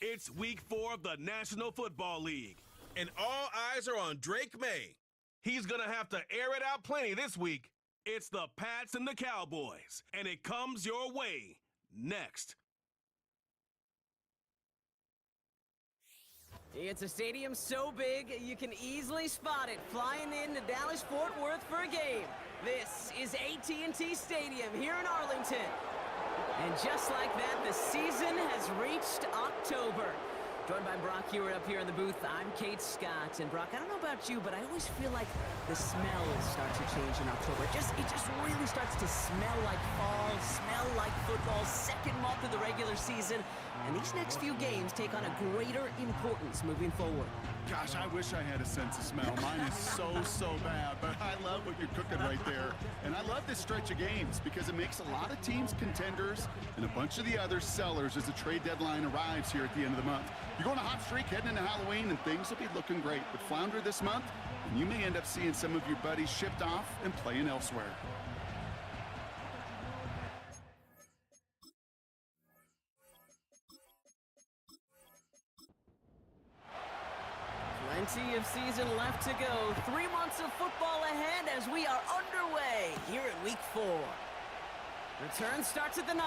It's week 4 of the National Football League. And all eyes are on Drake May. He's going to have to air it out plenty this week. It's the Pats and the Cowboys, and it comes your way next. It's a stadium so big, you can easily spot it flying into Dallas-Fort Worth for a game. This is AT&T Stadium here in Arlington. And just like that, the season has reached October. Joined by Brock Hewitt up here in the booth, I'm Kate Scott. And Brock, I don't know about you, but I always feel like the smells start to change in October. It just really starts to smell like fall, smell like football, second month of the regular season. And these next few games take on a greater importance moving forward. Gosh, I wish I had a sense of smell. Mine is so bad, but I love what you're cooking right there. And I love this stretch of games because it makes a lot of teams contenders and a bunch of the others sellers as the trade deadline arrives here at the end of the month. You're going on a hot streak heading into Halloween, and things will be looking great. But flounder this month, and you may end up seeing some of your buddies shipped off and playing elsewhere. Plenty of season left to go. 3 months of football ahead as we are underway here in week 4. Return starts at the 9.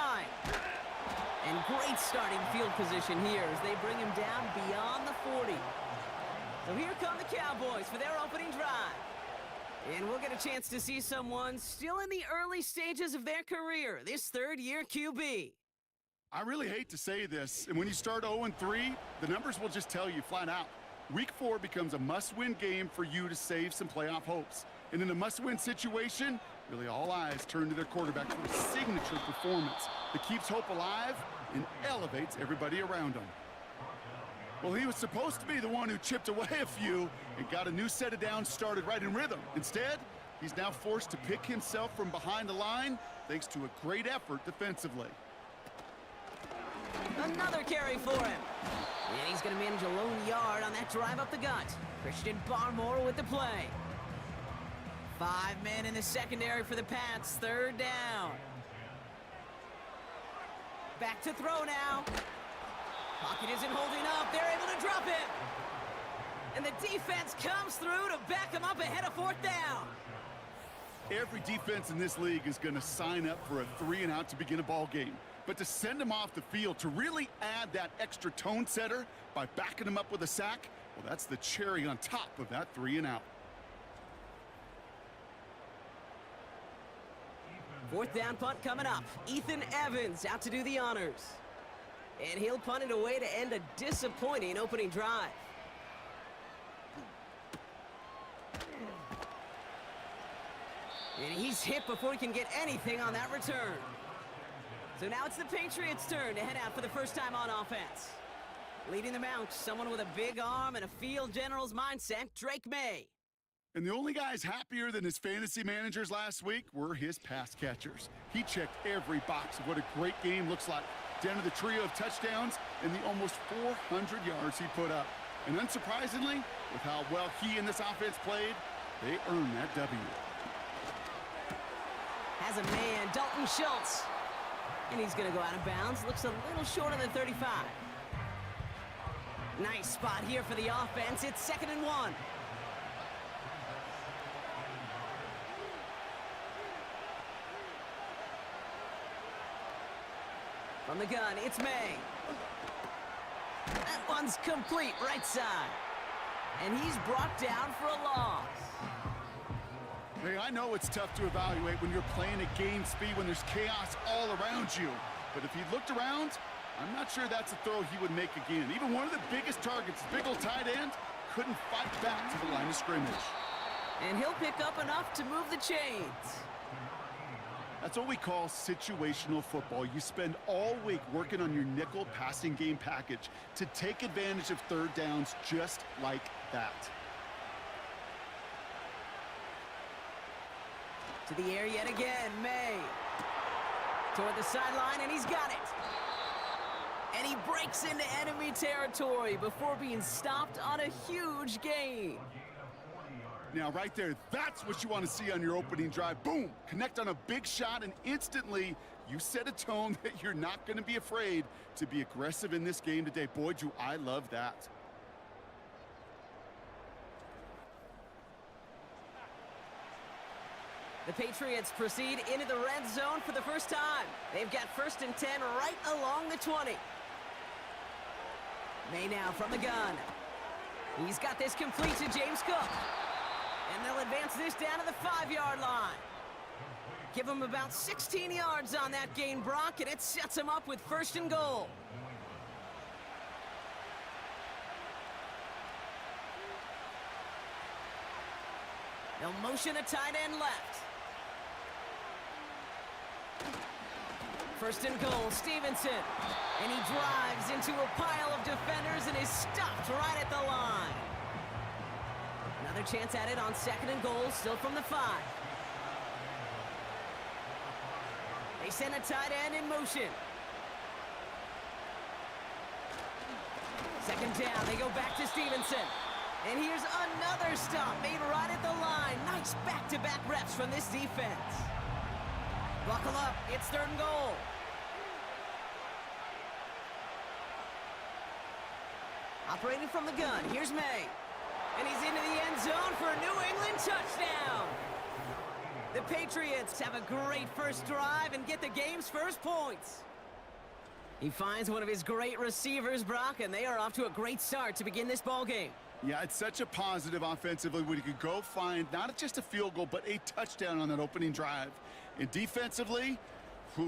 And great starting field position here as they bring him down beyond the 40. So here come the Cowboys for their opening drive. And we'll get a chance to see someone still in the early stages of their career, this third-year QB. I really hate to say this, and when you start 0-3, the numbers will just tell you flat out. Week 4 becomes a must-win game for you to save some playoff hopes. And in a must-win situation, really all eyes turn to their quarterback for a signature performance that keeps hope alive and elevates everybody around him. Well, he was supposed to be the one who chipped away a few and got a new set of downs started right in rhythm. Instead, he's now forced to pick himself from behind the line thanks to a great effort defensively. Another carry for him. And he's going to manage a lone yard on that drive up the gut. Christian Barmore with the play. 5 men in the secondary for the Pats. Third down. Back to throw now. Pocket isn't holding up. They're able to drop it. And the defense comes through to back him up ahead of 4th down. Every defense in this league is going to sign up for a 3-and-out to begin a ball game. But to send him off the field, to really add that extra tone setter by backing him up with a sack, well, that's the cherry on top of that 3-and-out. 4th down punt coming up. Ethan Evans out to do the honors. And he'll punt it away to end a disappointing opening drive. And he's hit before he can get anything on that return. So now it's the Patriots' turn to head out for the first time on offense. Leading them out, someone with a big arm and a field general's mindset, Drake May. And the only guys happier than his fantasy managers last week were his pass catchers. He checked every box of what a great game looks like, down to the trio of touchdowns and the almost 400 yards he put up. And unsurprisingly, with how well he and this offense played, they earned that W. Has a man, Dalton Schultz. And he's going to go out of bounds. Looks a little short of the 35. Nice spot here for the offense. It's 2nd and 1. From the gun, it's May. That one's complete, right side. And he's brought down for a loss. Hey, I know it's tough to evaluate when you're playing at game speed when there's chaos all around you. But if he looked around, I'm not sure that's a throw he would make again. Even one of the biggest targets, big old tight end, couldn't fight back to the line of scrimmage. And he'll pick up enough to move the chains. That's what we call situational football. You spend all week working on your nickel passing game package to take advantage of 3rd downs just like that. To the air yet again, May. Toward the sideline, and he's got it. And he breaks into enemy territory before being stopped on a huge gain. Now, right there, that's what you want to see on your opening drive. Boom! Connect on a big shot, and instantly you set a tone that you're not going to be afraid to be aggressive in this game today. Boy, do I love that. The Patriots proceed into the red zone for the first time. They've got 1st and 10 right along the 20. May now from the gun. He's got this complete to James Cook. And they'll advance this down to the 5-yard line. Give him about 16 yards on that gain, Brock, and it sets him up with 1st and goal. They'll motion a tight end left. 1st and goal, Stevenson. And he drives into a pile of defenders and is stopped right at the line. Another chance at it on 2nd and goal, still from the 5. They send a tight end in motion. 2nd down, they go back to Stevenson. And here's another stop made right at the line. Nice back-to-back reps from this defense. Buckle up, it's 3rd and goal. Operating from the gun, here's May. And he's into the end zone for a New England touchdown. The Patriots have a great first drive and get the game's first points. He finds one of his great receivers, Brock, and they are off to a great start to begin this ball game. Yeah, it's such a positive offensively when you could go find not just a field goal, but a touchdown on that opening drive. And defensively,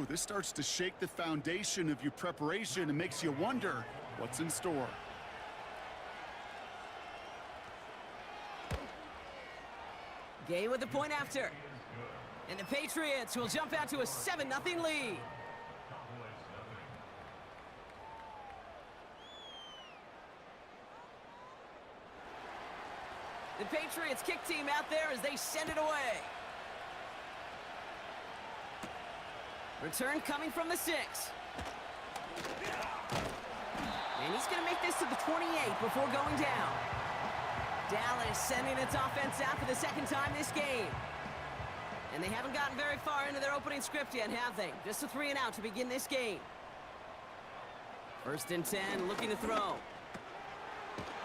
this starts to shake the foundation of your preparation and makes you wonder what's in store. Gay with the point after. And the Patriots will jump out to a 7-0 lead. The Patriots kick team out there as they send it away. Return coming from the 6. And he's going to make this to the 28 before going down. Dallas sending its offense out for the 2nd time this game. And they haven't gotten very far into their opening script yet, have they? Just a 3 and out to begin this game. 1st and 10, looking to throw.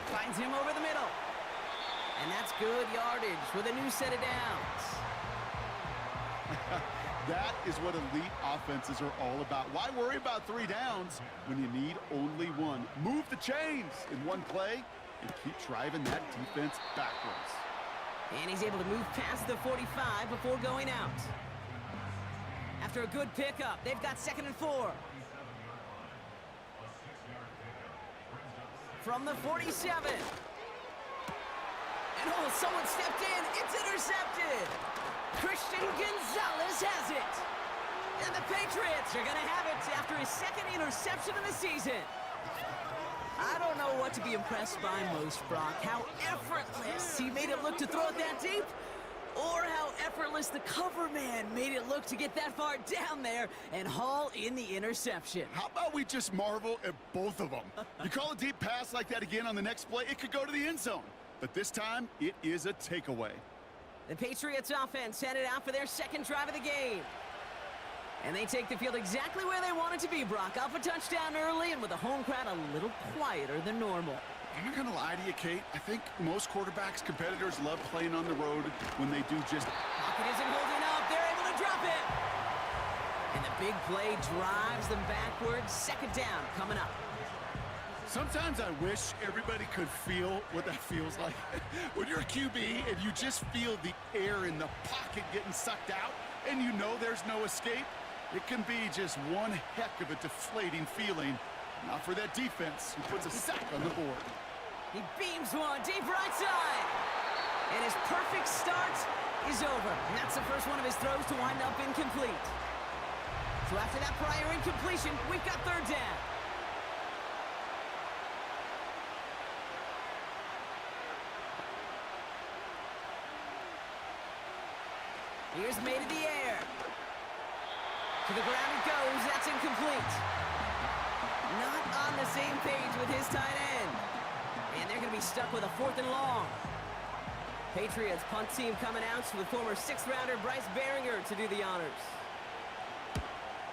Finds him over the middle. And that's good yardage with a new set of downs. That is what elite offenses are all about. Why worry about 3 downs when you need only 1? Move the chains in one play and keep driving that defense backwards. And he's able to move past the 45 before going out. After a good pickup, they've got 2nd and 4. From the 47. And someone stepped in. It's intercepted. Christian Gonzalez has it. And the Patriots are going to have it after his 2nd interception of the season. I don't know what to be impressed by most, Brock. How effortless he made it look to throw it that deep, or how effortless the cover man made it look to get that far down there and haul in the interception. How about we just marvel at both of them? You call a deep pass like that again on the next play, it could go to the end zone. But this time, it is a takeaway. The Patriots offense headed out for their 2nd drive of the game. And they take the field exactly where they want it to be, Brock. Up a touchdown early and with the home crowd a little quieter than normal. I'm not going to lie to you, Kate. I think most quarterbacks, competitors love playing on the road when they do just... Pocket isn't holding up. They're able to drop it. And the big play drives them backwards. 2nd down coming up. Sometimes I wish everybody could feel what that feels like. When you're a QB and you just feel the air in the pocket getting sucked out and you know there's no escape, it can be just one heck of a deflating feeling. Not for that defense who puts a sack on the board. He beams one deep right side. And his perfect start is over. And that's the first one of his throws to wind up incomplete. So after that prior incompletion, we've got 3rd down. Here's May to the air. To the ground it goes. That's incomplete. Not on the same page with his tight end. And they're going to be stuck with a 4th and long. Patriots punt team coming out with former 6th-rounder Bryce Behringer to do the honors.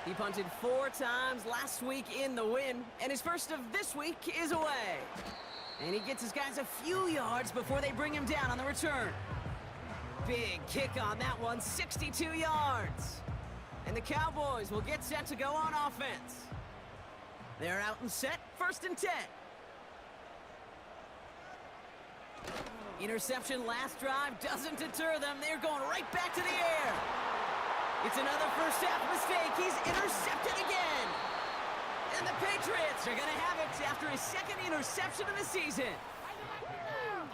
He punted 4 times last week in the win, and his first of this week is away. And he gets his guys a few yards before they bring him down on the return. Big kick on that one, 62 yards. And the Cowboys will get set to go on offense. They're out and set, 1st and 10. Interception last drive doesn't deter them. They're going right back to the air. It's another first-half mistake. He's intercepted again. And the Patriots are going to have it after his 2nd interception of the season.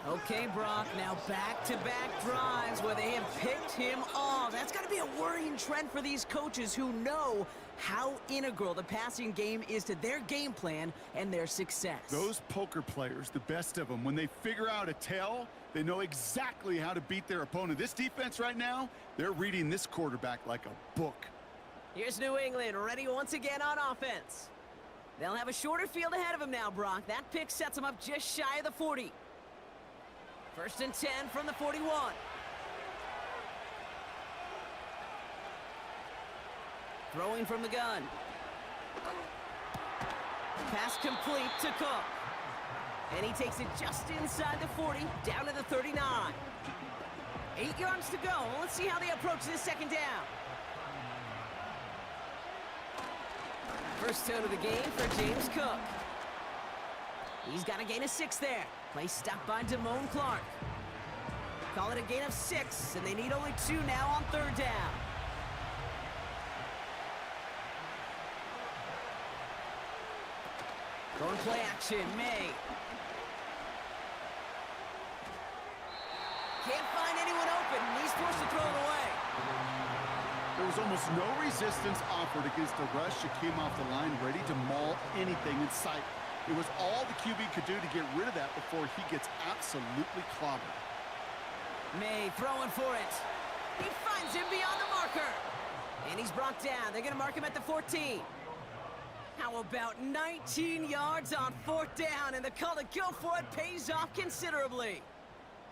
Okay, Brock, now back-to-back drives where they have picked him off. That's got to be a worrying trend for these coaches who know how integral the passing game is to their game plan and their success. Those poker players, the best of them, when they figure out a tell, they know exactly how to beat their opponent. This defense right now, they're reading this quarterback like a book. Here's New England, ready once again on offense. They'll have a shorter field ahead of them now, Brock. That pick sets them up just shy of the 40. 1st and 10 from the 41. Throwing from the gun. Pass complete to Cook. And he takes it just inside the 40, down to the 39. 8 yards to go. Let's see how they approach this 2nd down. First tone of the game for James Cook. He's got a gain of 6 there. Play stopped by Damone Clark. Call it a gain of 6, and they need only 2 now on 3rd down. Going play action, May. Can't find anyone open. He's forced to throw it away. There was almost no resistance offered against the rush that came off the line, ready to maul anything in sight. It was all the QB could do to get rid of that before he gets absolutely clobbered. May throwing for it. He finds him beyond the marker. And he's brought down. They're going to mark him at the 14. How about 19 yards on 4th down, and the call to go for it pays off considerably.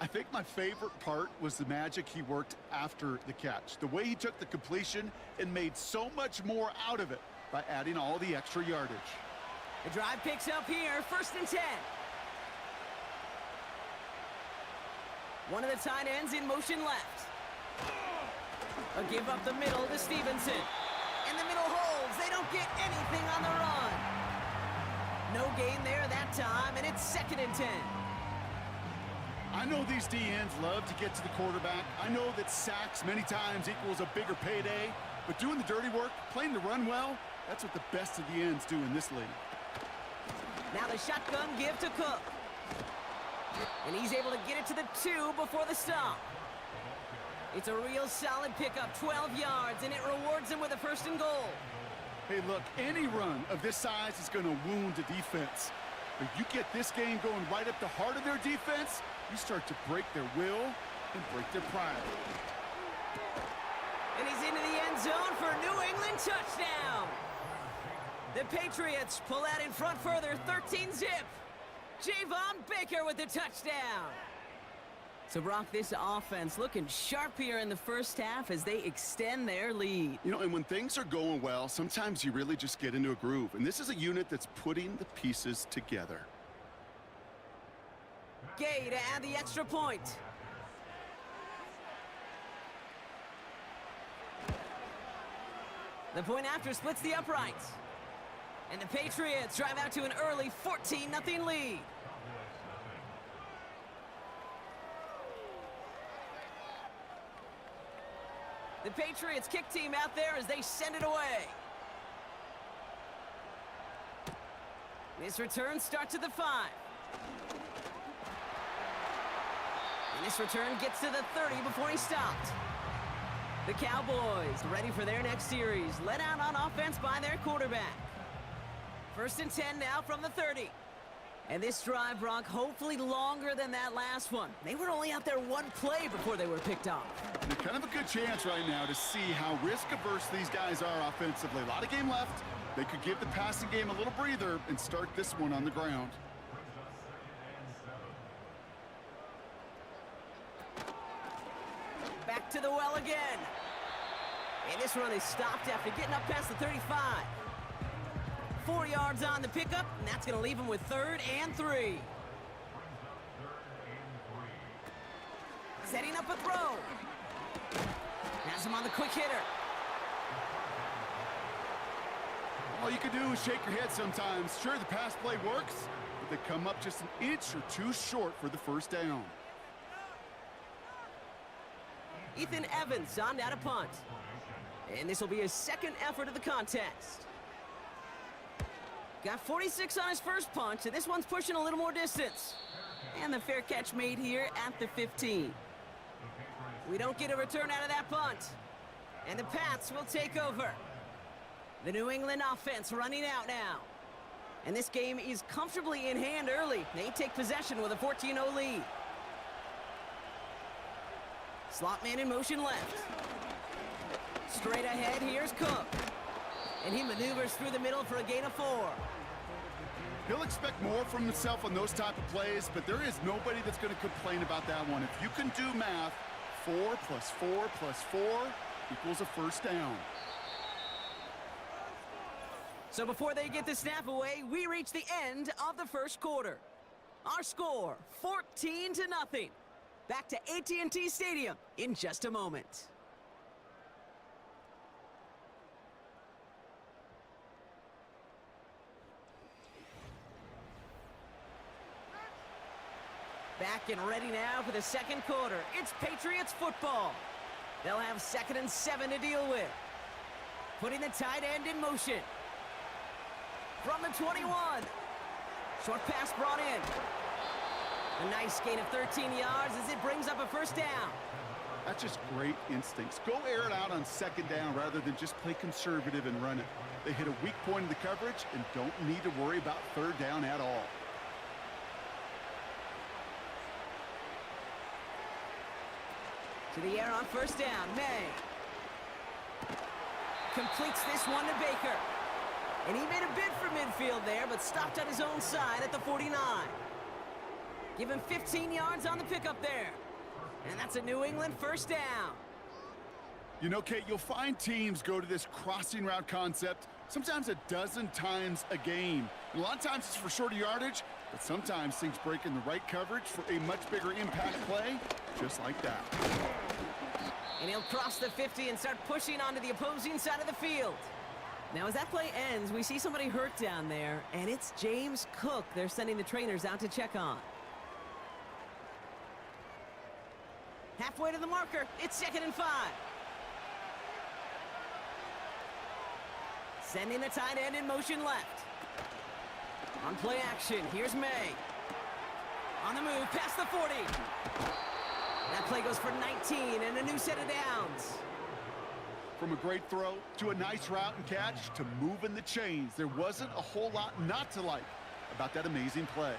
I think my favorite part was the magic he worked after the catch. The way he took the completion and made so much more out of it by adding all the extra yardage. The drive picks up here, 1st and 10. One of the tight ends in motion left. A give up the middle to Stevenson. And the middle holds. They don't get anything on the run. No gain there that time, and it's 2nd and 10. I know these DNs love to get to the quarterback. I know that sacks many times equals a bigger payday. But doing the dirty work, playing the run well, that's what the best of the ends do in this league. Now the shotgun give to Cook. And he's able to get it to the 2 before the stop. It's a real solid pickup, 12 yards, and it rewards him with a 1st and goal. Hey, look, any run of this size is going to wound a defense. But you get this game going right up the heart of their defense, you start to break their will and break their pride. And he's into the end zone for a New England touchdown. The Patriots pull out in front further, 13-zip. Javon Baker with the touchdown. So, Brock, this offense looking sharp here in the 1st half as they extend their lead. You know, and when things are going well, sometimes you really just get into a groove. And this is a unit that's putting the pieces together. Gay to add the extra point. The point after splits the uprights. And the Patriots drive out to an early 14-0 lead. The Patriots kick team out there as they send it away. This return starts at the 5. And this return gets to the 30 before he stopped. The Cowboys ready for their next series. Let out on offense by their quarterback. 1st and 10 now from the 30. And this drive, Brock, hopefully longer than that last one. They were only out there 1 play before they were picked off. And kind of a good chance right now to see how risk-averse these guys are offensively. A lot of game left. They could give the passing game a little breather and start this one on the ground. Back to the well again. And this run is stopped after getting up past the 35. 4 yards on the pickup, and that's going to leave him with 3rd and 3. Setting up a throw. Has him on the quick hitter. All you can do is shake your head sometimes. Sure, the pass play works, but they come up just an inch or two short for the first down. Ethan Evans on down to punt. And this will be his 2nd effort of the contest. Got 46 on his first punch, and this one's pushing a little more distance. And the fair catch made here at the 15. We don't get a return out of that punt. And the Pats will take over. The New England offense running out now. And this game is comfortably in hand early. They take possession with a 14-0 lead. Slot man in motion left. Straight ahead, here's Cook. And he maneuvers through the middle for a gain of 4. He'll expect more from himself on those type of plays, but there is nobody that's going to complain about that one. If you can do math, 4 plus 4 plus 4 equals a first down. So before they get the snap away, we reach the end of the first quarter. Our score, 14-0. Back to AT&T Stadium in just a moment. Back and ready now for the second quarter. It's Patriots football. They'll have 2nd and 7 to deal with. Putting the tight end in motion. From the 21. Short pass brought in. A nice gain of 13 yards as it brings up a first down. That's just great instincts. Go air it out on 2nd down rather than just play conservative and run it. They hit a weak point in the coverage and don't need to worry about 3rd down at all. To the air on first down, May. Completes this one to Baker. And he made a bid for midfield there, but stopped on his own side at the 49. Give him 15 yards on the pickup there. And that's a New England first down. You know, Kate, you'll find teams go to this crossing route concept sometimes a dozen times a game. And a lot of times it's for shorter yardage, but sometimes things break in the right coverage for a much bigger impact play, just like that. And he'll cross the 50 and start pushing onto the opposing side of the field. Now, as that play ends, we see somebody hurt down there, and it's James Cook they're sending the trainers out to check on. Halfway to the marker, it's 2nd and 5. Sending the tight end in motion left. On play action, here's May. On the move, past the 40. That play goes for 19 and a new set of downs. From a great throw to a nice route and catch to moving the chains, there wasn't a whole lot not to like about that amazing play.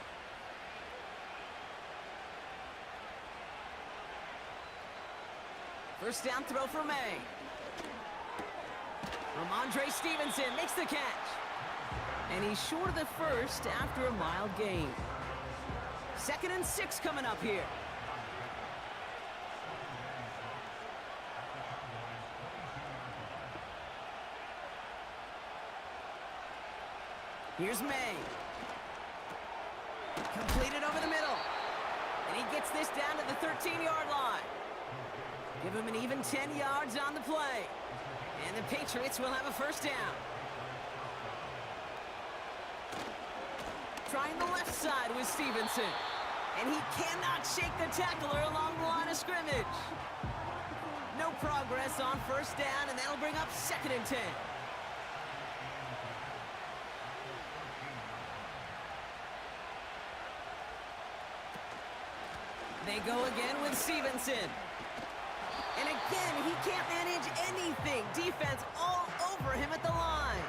First down throw for May. Ramondre Stevenson makes the catch. And he's short of the first after a mild gain. 2nd and 6 coming up here. Here's May. Completed over the middle. And he gets this down to the 13-yard line. Give him an even 10 yards on the play. And the Patriots will have a first down. Trying the left side with Stevenson. And he cannot shake the tackler along the line of scrimmage. No progress on first down, and that'll bring up 2nd and 10. They go again with Stevenson. And again, he can't manage anything. Defense all over him at the line.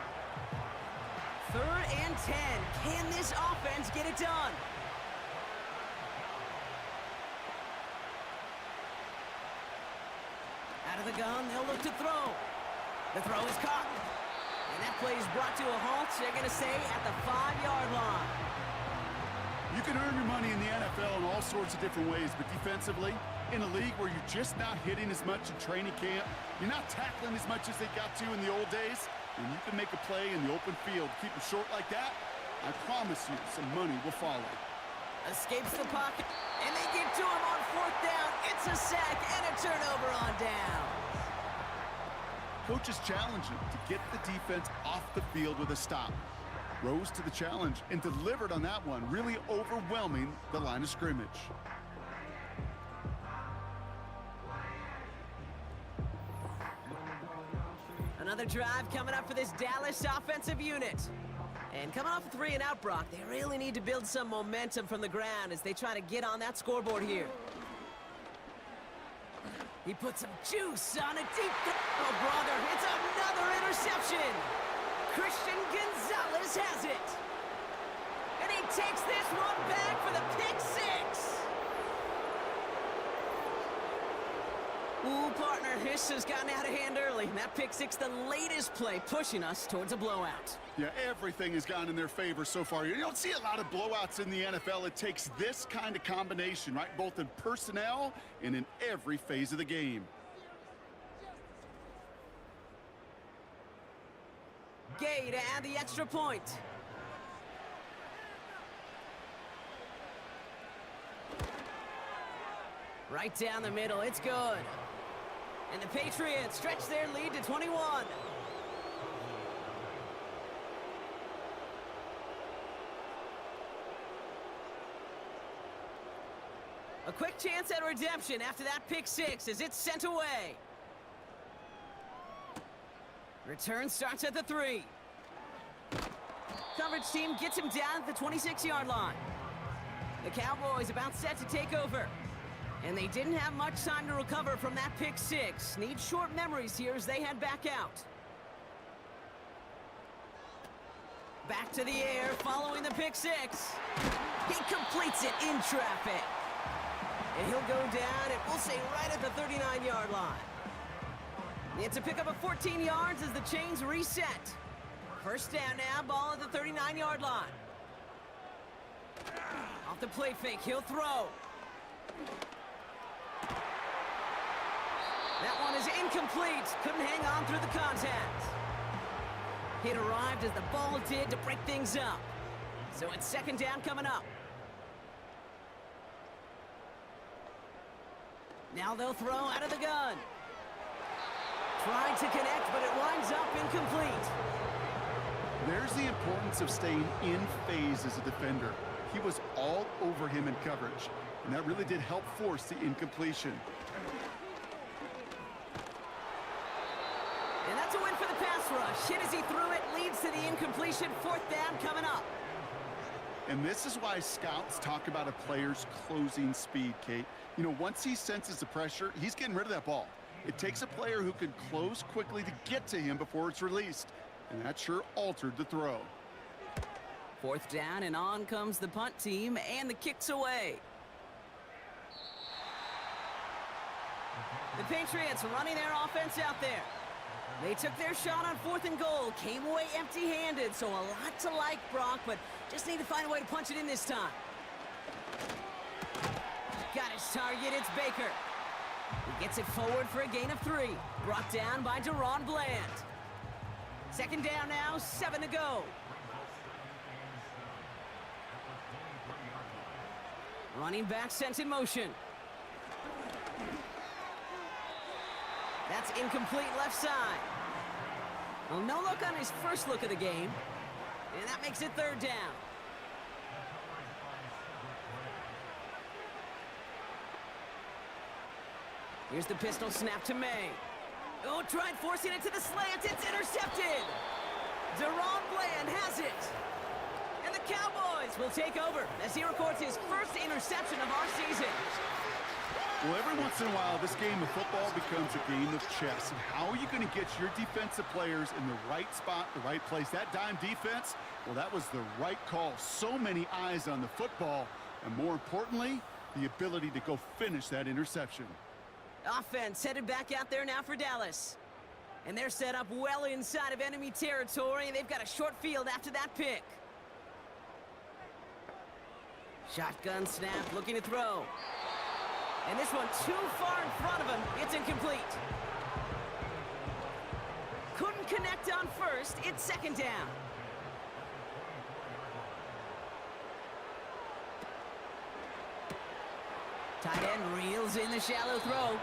3rd and 10. Can this offense get it done? Out of the gun, they'll look to throw. The throw is caught. And that play is brought to a halt, they're going to say, at the 5-yard line. You can earn your money in the NFL in all sorts of different ways, but defensively, in a league where you're just not hitting as much in training camp, you're not tackling as much as they got to in the old days, and you can make a play in the open field. Keep it short like that, I promise you some money will follow. Escapes the pocket, and they get to him on 4th down. It's a sack and a turnover on down. Coach is challenging to get the defense off the field with a stop. Rose to the challenge and delivered on that one, really overwhelming the line of scrimmage. Another drive coming up for this Dallas offensive unit. And coming off a 3-and-out, Brock, they really need to build some momentum from the ground as they try to get on that scoreboard here. He puts some juice on a deep throw. Oh, brother, it's another interception. Christian Gonzalez has it. And he takes this one back for the pick 6. Ooh, partner, this has gotten out of hand early. That pick 6, the latest play, pushing us towards a blowout. Yeah, everything has gone in their favor so far. You don't see a lot of blowouts in the NFL. It takes this kind of combination, right? Both in personnel and in every phase of the game. Gay to add the extra point. Right down the middle, it's good. And the Patriots stretch their lead to 21. A quick chance at redemption after that pick 6 as it's sent away. Return starts at the 3. Coverage team gets him down at the 26-yard line. The Cowboys about set to take over. And they didn't have much time to recover from that pick 6. Need short memories here as they head back out. Back to the air following the pick 6. He completes it in traffic. And he'll go down, and we'll say right at the 39-yard line. It's a pickup of 14 yards as the chains reset. First down now, ball at the 39-yard line. Off the play fake, he'll throw. That one is incomplete. Couldn't hang on through the contact. It arrived as the ball did to break things up. So it's second down coming up. Now they'll throw out of the gun. Tried to connect, but it winds up incomplete. There's the importance of staying in phase as a defender. He was all over him in coverage, and that really did help force the incompletion. And that's a win for the pass rush. Hit as he threw it, leads to the incompletion. Fourth down coming up. And this is why scouts talk about a player's closing speed, Kate. You know, once he senses the pressure, he's getting rid of that ball. It takes a player who can close quickly to get to him before it's released. And that sure altered the throw. Fourth down, and on comes the punt team, and the kick's away. The Patriots running their offense out there. They took their shot on 4th and goal, came away empty-handed, so a lot to like, Brock, but just need to find a way to punch it in this time. Got his target, it's Baker. He gets it forward for a gain of 3. Brought down by Deron Bland. Second down now, 7 to go. Running back sent in motion. That's incomplete left side. Well, no look on his first look of the game. And that makes it third down. Here's the pistol snap to May. Oh, tried forcing it to the slant. It's intercepted. Deron Bland has it. And the Cowboys will take over as he records his first interception of our season. Well, every once in a while, this game of football becomes a game of chess. And how are you going to get your defensive players in the right spot, the right place? That dime defense, well, that was the right call. So many eyes on the football. And more importantly, the ability to go finish that interception. Offense headed back out there now for Dallas. And they're set up well inside of enemy territory, and they've got a short field after that pick. Shotgun snap, looking to throw. And this one too far in front of him. It's incomplete. Couldn't connect on first. It's second down. Tight end reels in the shallow throw.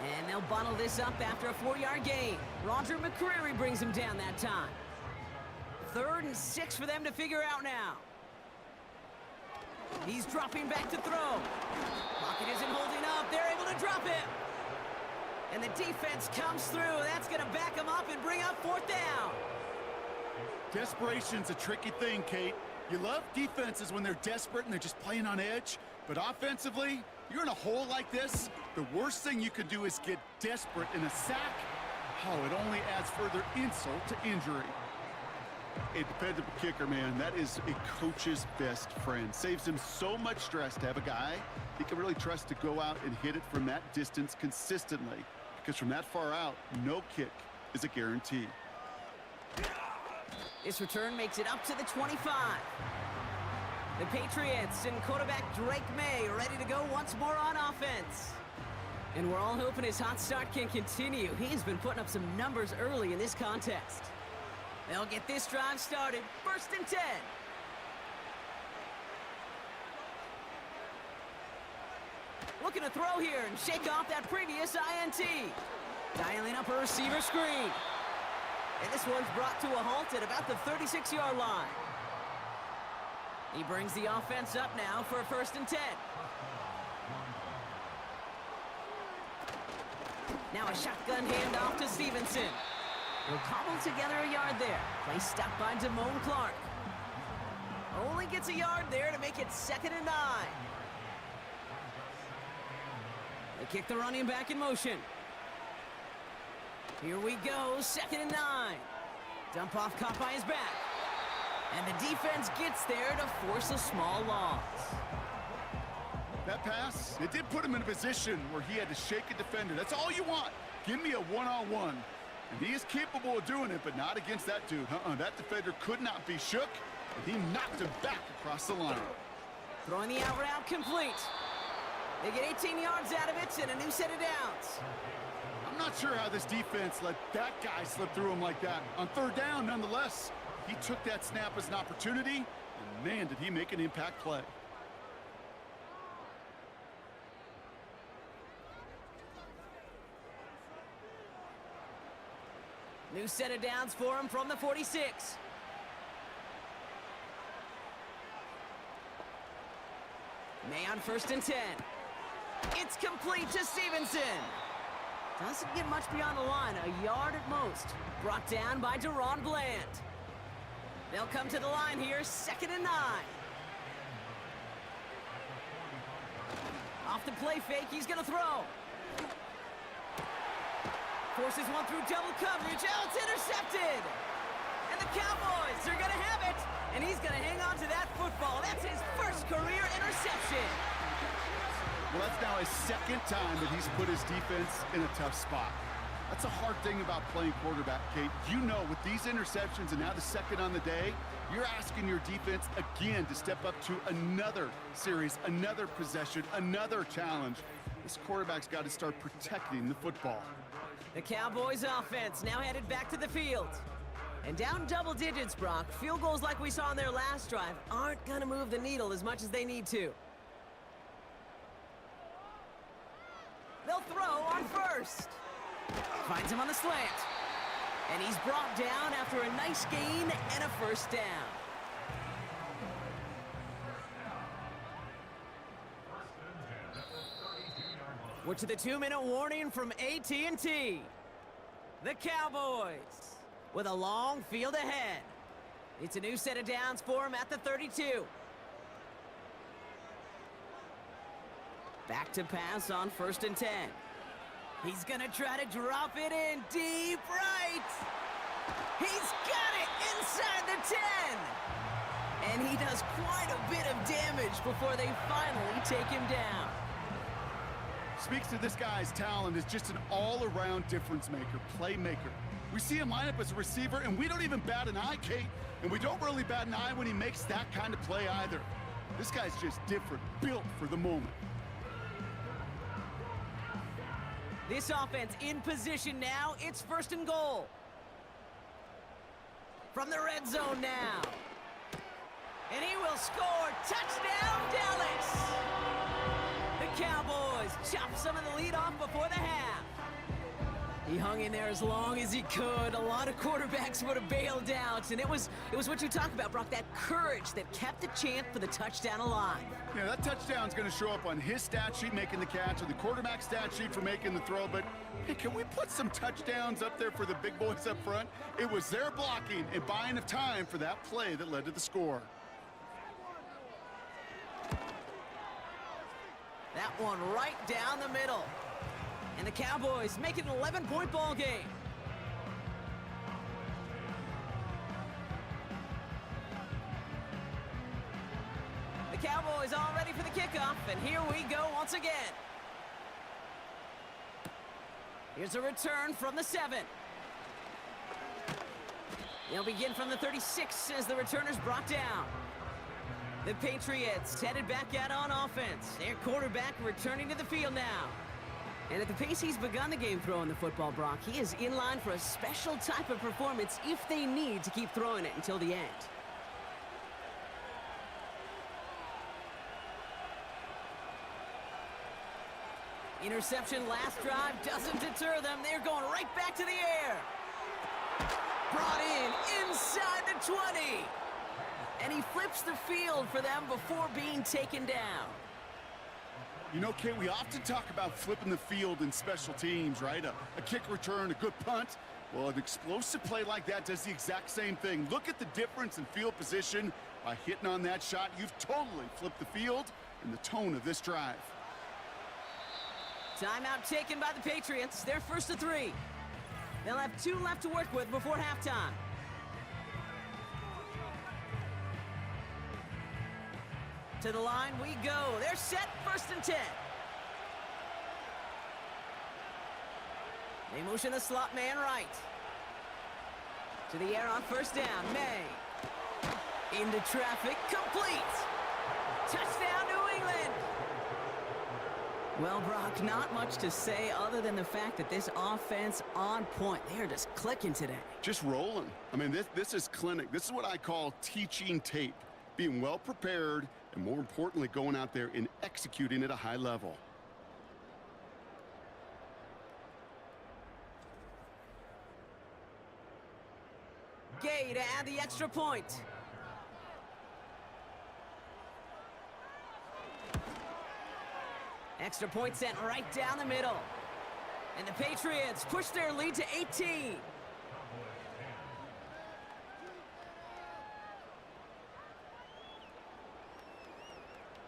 And they'll bundle this up after a 4-yard gain. Roger McCreary brings him down that time. 3rd and 6 for them to figure out now. He's dropping back to throw. Pocket isn't holding up. They're able to drop him. And the defense comes through. That's going to back him up and bring up 4th down. Desperation's a tricky thing, Kate. You love defenses when they're desperate and they're just playing on edge. But offensively, you're in a hole like this, the worst thing you could do is get desperate in a sack. Oh, it only adds further insult to injury. A dependable kicker, man, that is a coach's best friend. Saves him so much stress to have a guy he can really trust to go out and hit it from that distance consistently. Because from that far out, no kick is a guarantee. This return makes it up to the 25. The Patriots and quarterback Drake May ready to go once more on offense. And we're all hoping his hot start can continue. He's been putting up some numbers early in this contest. They'll get this drive started. 1st and 10. Looking to throw here and shake off that previous INT. Dialing up a receiver screen. And this one's brought to a halt at about the 36-yard line. He brings the offense up now for a 1st and 10. Now a shotgun handoff to Stevenson. He'll cobble together a yard there. Play stopped by Damone Clark. Only gets a yard there to make it 2nd and 9. They kick the running back in motion. Here we go, 2nd and 9. Dump off caught by his back. And the defense gets there to force a small loss. That pass, it did put him in a position where he had to shake a defender. That's all you want. Give me a one-on-one. And he is capable of doing it, but not against that dude. That defender could not be shook, and he knocked him back across the line. Throwing the out route complete. They get 18 yards out of it and a new set of downs. I'm not sure how this defense let that guy slip through him like that. On 3rd down, nonetheless, he took that snap as an opportunity, and man, did he make an impact play. New set of downs for him from the 46. May on 1st and 10. It's complete to Stevenson. Doesn't get much beyond the line, a yard at most. Brought down by Deron Bland. They'll come to the line here, 2nd and 9. Off the play fake, he's gonna throw. Forces one through double coverage. Oh, it's intercepted! And the Cowboys are gonna have it! And he's gonna hang on to that football. That's his 1st career interception. Well, that's now his 2nd time that he's put his defense in a tough spot. That's a hard thing about playing quarterback, Kate. You know, with these interceptions and now the 2nd on the day, you're asking your defense again to step up to another series, another possession, another challenge. This quarterback's got to start protecting the football. The Cowboys offense now headed back to the field. And down double digits, Brock. Field goals like we saw in their last drive aren't going to move the needle as much as they need to. They'll throw on 1st. Finds him on the slant. And he's brought down after a nice gain and a 1st down. We're to the 2-minute warning from AT&T. The Cowboys with a long field ahead. It's a new set of downs for him at the 32. Back to pass on 1st and 10. He's gonna try to drop it in deep right. He's got it inside the 10. And he does quite a bit of damage before they finally take him down. Speaks to this guy's talent as just an all-around difference maker, playmaker. We see him line up as a receiver, and we don't even bat an eye, Kate. And we don't really bat an eye when he makes that kind of play either. This guy's just different, built for the moment. This offense in position now. It's 1st and goal. From the red zone now. And he will score. Touchdown, Dallas! The Cowboys chop some of the lead off before the half. He hung in there as long as he could. A lot of quarterbacks would have bailed out. And it was what you talk about, Brock, that courage that kept the chance for the touchdown alive. Yeah, that touchdown's going to show up on his stat sheet making the catch or the quarterback stat sheet for making the throw. But hey, can we put some touchdowns up there for the big boys up front? It was their blocking and buying of time for that play that led to the score. That one right down the middle. And the Cowboys make it an 11-point ball game. The Cowboys all ready for the kickoff, and here we go once again. Here's a return from the 7. They'll begin from the 36 as the returner's brought down. The Patriots headed back out on offense. Their quarterback returning to the field now. And at the pace he's begun the game throwing the football, Brock, he is in line for a special type of performance if they need to keep throwing it until the end. Interception last drive doesn't deter them. They're going right back to the air. Brought in inside the 20. And he flips the field for them before being taken down. You know, Kate, we often talk about flipping the field in special teams, right? A kick return, a good punt. Well, an explosive play like that does the exact same thing. Look at the difference in field position. By hitting on that shot, you've totally flipped the field and the tone of this drive. Timeout taken by the Patriots. They're 1st and 3. They'll have 2 left to work with before halftime. To the line we go. They're set, 1st and 10. They motion the slot man right. To the air on 1st down. May. Into traffic. Complete. Touchdown, New England. Well, Brock, not much to say other than the fact that this offense on point. They're just clicking today. Just rolling. I mean, this is clinic. This is what I call teaching tape. Being well prepared, and more importantly, going out there and executing at a high level. Gay to add the extra point. Extra point sent right down the middle. And the Patriots push their lead to 18.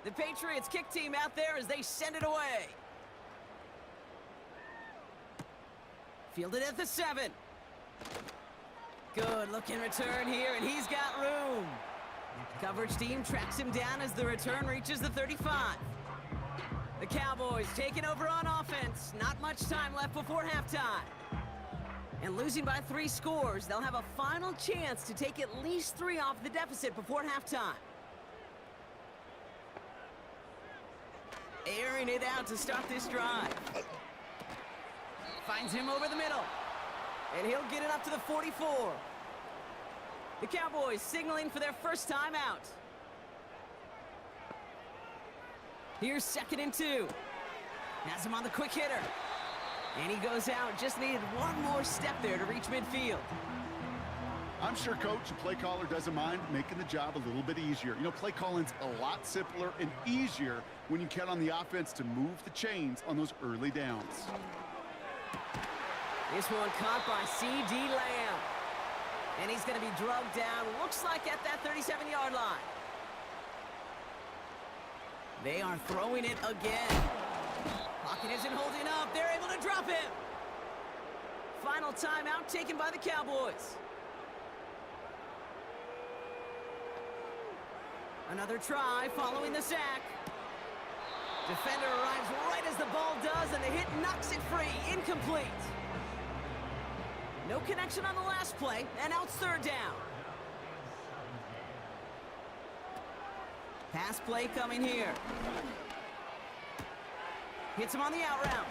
The Patriots kick team out there as they send it away. Fielded at the 7. Good looking return here, and he's got room. Coverage team tracks him down as the return reaches the 35. The Cowboys taking over on offense. Not much time left before halftime. And losing by 3 scores, they'll have a final chance to take at least 3 off the deficit before halftime. Airing it out to start this drive. Finds him over the middle. And he'll get it up to the 44. The Cowboys signaling for their first time out. Here's 2nd and 2. Has him on the quick hitter. And he goes out. Just needed one more step there to reach midfield. I'm sure coach and play caller doesn't mind making the job a little bit easier. You know, play calling's a lot simpler and easier when you count on the offense to move the chains on those early downs. This one caught by C.D. Lamb. And he's going to be drugged down, looks like at that 37-yard line. They are throwing it again. Pocket isn't holding up. They're able to drop him. Final timeout taken by the Cowboys. Another try following the sack. Defender arrives right as the ball does, and the hit knocks it free. Incomplete. No connection on the last play, and now it's 3rd down. Pass play coming here. Hits him on the out route.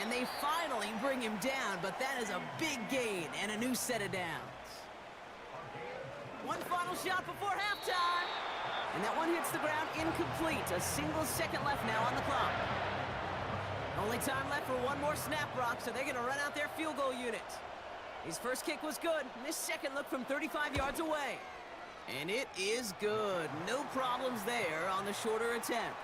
And they finally bring him down, but that is a big gain and a new set of downs. One final shot before halftime. And that one hits the ground incomplete. A single second left now on the clock. Only time left for one more snap, Brock, so they're going to run out their field goal unit. His first kick was good, and his second looked from 35 yards away. And it is good. No problems there on the shorter attempt.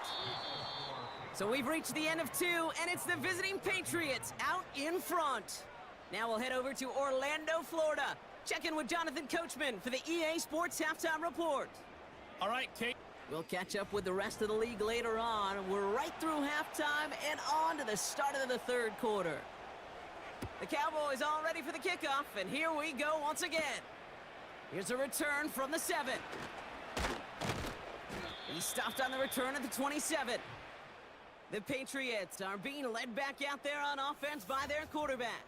So we've reached the end of two, and it's the visiting Patriots out in front. Now we'll head over to Orlando, Florida. Check in with Jonathan Coachman for the EA Sports Halftime Report. All right, Kate. We'll catch up with the rest of the league later on. We're right through halftime and on to the start of the third quarter. The Cowboys all ready for the kickoff, and here we go once again. Here's a return from the 7. He stopped on the return at the 27. The Patriots are being led back out there on offense by their quarterback.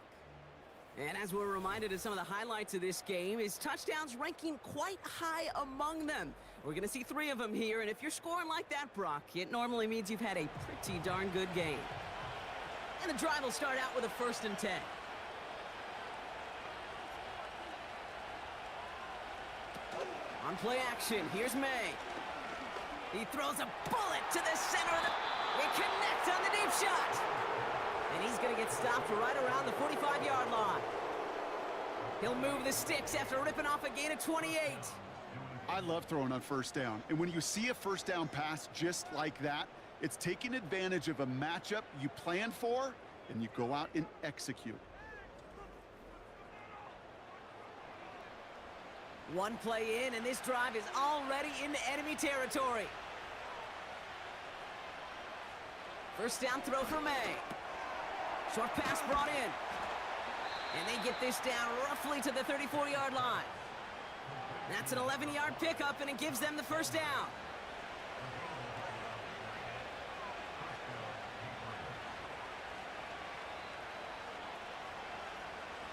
And as we're reminded of some of the highlights of this game, his touchdowns ranking quite high among them. We're going to see 3 of them here, and if you're scoring like that, Brock, it normally means you've had a pretty darn good game. And the drive will start out with a 1st and 10. On play action, here's May. He throws a bullet to the center of the... It connects on the deep shot. And he's going to get stopped right around the 45-yard line. He'll move the sticks after ripping off a gain of 28. I love throwing on first down. And when you see a first down pass just like that, it's taking advantage of a matchup you plan for, and you go out and execute. One play in, and this drive is already into enemy territory. First down throw for May. Short pass brought in. And they get this down roughly to the 34-yard line. That's an 11-yard pickup, and it gives them the first down.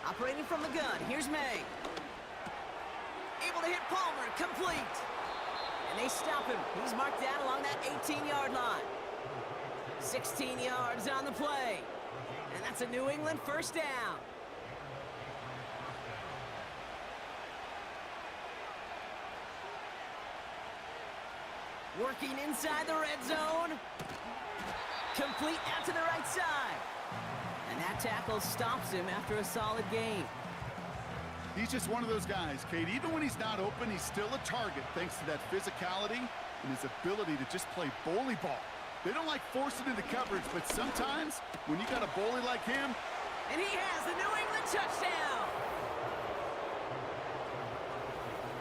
Operating from the gun, here's May. Able to hit Palmer, complete. And they stop him. He's marked down along that 18-yard line. 16 yards on the play. And that's a New England first down. Working inside the red zone. Complete out to the right side. And that tackle stops him after a solid gain. He's just one of those guys, Kate. Even when he's not open, he's still a target thanks to that physicality and his ability to just play bully ball. They don't like forcing into coverage, but sometimes when you got a bully like him... And he has the New England touchdown!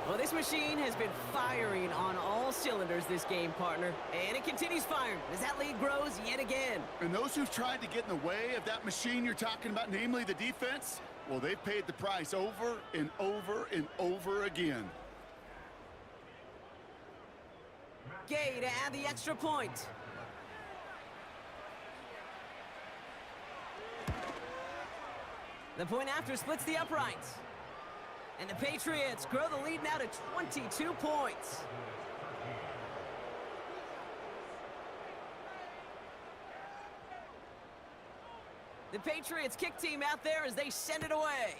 Well, this machine has been firing on all cylinders this game, partner. And it continues firing as that lead grows yet again. And those who've tried to get in the way of that machine you're talking about, namely the defense, well, they've paid the price over and over and over again. Gay to add the extra point. The point after splits the uprights. And the Patriots grow the lead now to 22 points. The Patriots kick team out there as they send it away.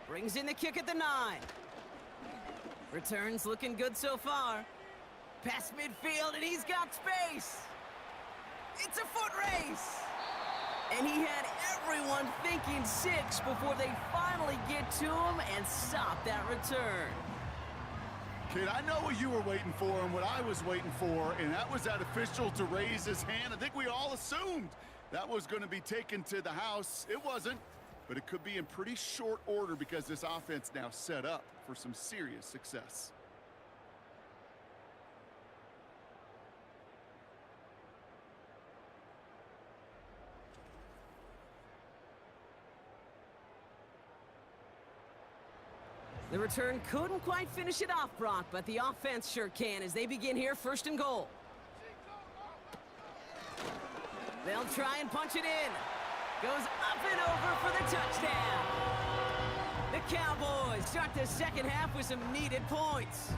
Brings in the kick at the 9. Returns looking good so far. Past midfield, and he's got space. It's a foot race. And he had everyone thinking 6 before they finally get to him and stop that return. Kid, I know what you were waiting for and what I was waiting for, and that was that official to raise his hand. I think we all assumed that was going to be taken to the house. It wasn't, but it could be in pretty short order because this offense now set up for some serious success. The return couldn't quite finish it off, Brock, but the offense sure can as they begin here, 1st and goal. They'll try and punch it in. Goes up and over for the touchdown. The Cowboys start the second half with some needed points.